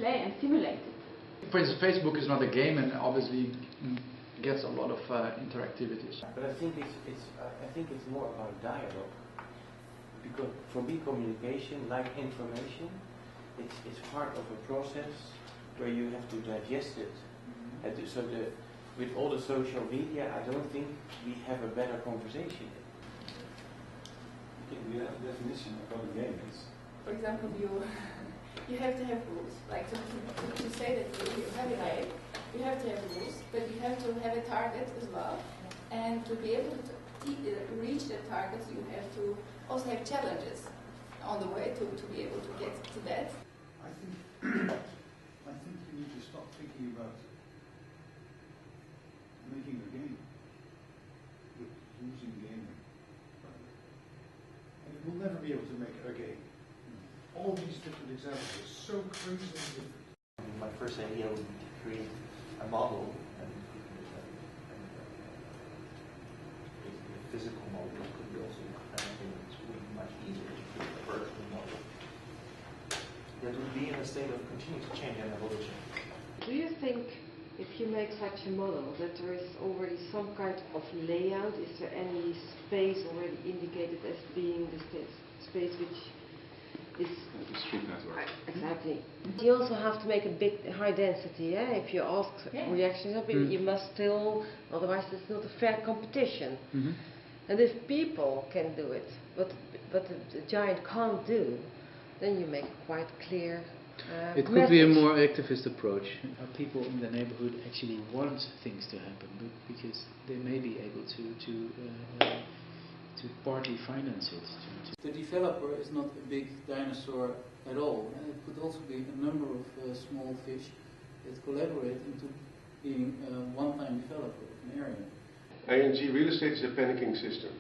play and simulate it. For instance, Facebook is not a game and obviously gets a lot of interactivity. But I think it's more about dialogue. Because for me, communication, like information, it's part of a process where you have to digest it. And so with all the social media, I don't think we have a better conversation. Okay, we have a definition of what a game is. For example, you have to have rules. Like to say that you have a game, you have to have rules, but you have to have a target as well. And to be able to reach the targets, you have to also have challenges on the way to be able to get to that. I think you need to stop thinking about making a game, but using gaming. And you will never be able to make a game. All these different examples are so crazy different. My first idea would be to create a model, and basically a physical model. It could be also it's much easier to create a virtual model that would be in a state of continuous change and evolution. Do you think if you make such a model that there is already some kind of layout? Is there any space already indicated as being the space which is the street network? Exactly. You also have to make a big high density. If you ask reactions of people, you must still, otherwise it's not a fair competition. And if people can do it, but the giant can't do, then you make quite clear. It could be a more activist approach. People in the neighborhood actually want things to happen, but because they may be able to partly finance it. The developer is not a big dinosaur at all. It could also be a number of small fish that collaborate into being a one-time developer of an area. ING real estate is a panicking system.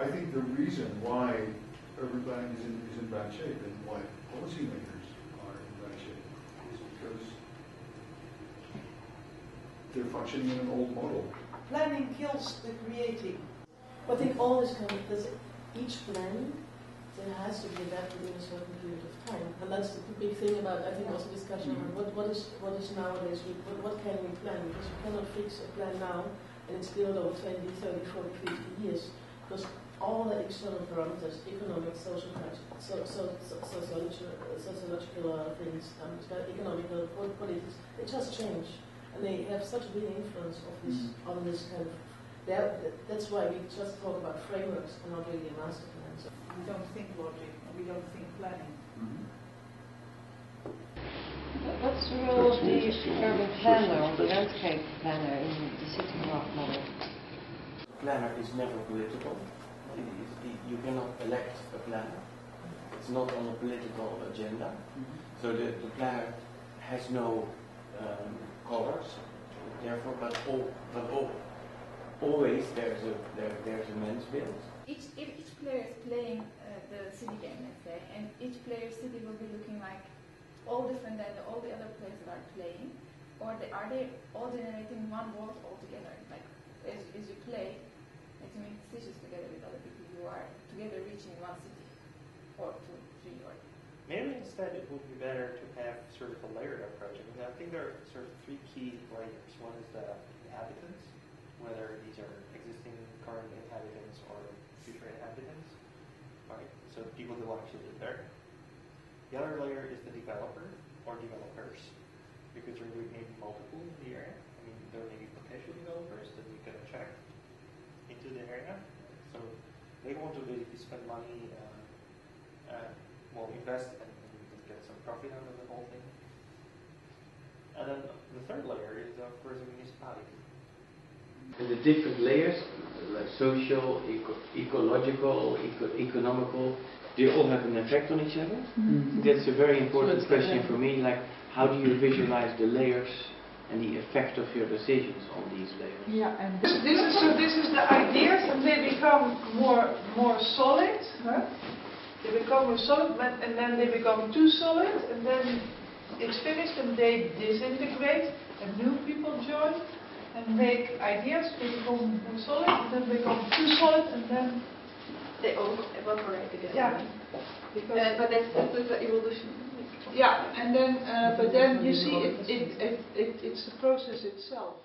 I think the reason why urban planning is in bad shape and why policymakers are in bad shape is because they're functioning in an old model. Planning kills the creating. I think all this kind of, each plan there has to be adapted in a certain period of time, and that's the big thing about, I think, also discussion about what is nowadays, what can we plan, because you cannot fix a plan now and it's still over 20, 30, 40, 50 years, because all the external parameters, economic, social, sociological things, economical, politics, they just change, and they have such a big influence of this, on this kind of. That's why we just talk about frameworks and not really a master plan. So we don't think logic, we don't think planning. What's the role of the urban planner or the landscape planner in the city graph model? Planner is never political. You cannot elect a planner. It's not on a political agenda. So the planner has no colors. Therefore, but always there's a man's build. If each player is playing the city game, let's say, and each player's city will be looking like all different than all the other players that are playing, or are they all generating one world altogether? Like as you play, and to make decisions together with other people, you are together reaching one city, or two, three, or. Maybe instead it would be better to have sort of a layered approach. I mean, I think there are sort of three key layers. One is the inhabitants, whether these are existing current inhabitants or future inhabitants, right? So people who actually live there. The other layer is the developer or developers, because there may be multiple in the area. I mean, there may be potential developers that we can attract into the area. So they want to basically spend money, invest and get some profit out of the whole thing. And then the third layer is, of course, a municipality. And the different layers, like social, ecological, economical, they all have an effect on each other. That's a very important question for me, like how do you visualize the layers and the effect of your decisions on these layers? Yeah, and this is the ideas, and they become more solid. Huh? They become more solid, and then they become too solid, and then it's finished, and they disintegrate, and new people join. And make ideas, they become more solid, and then become too solid, and then they all evaporate again. Yeah. Because but that's the evolution. Yeah, and then, but then you see, it's the process itself.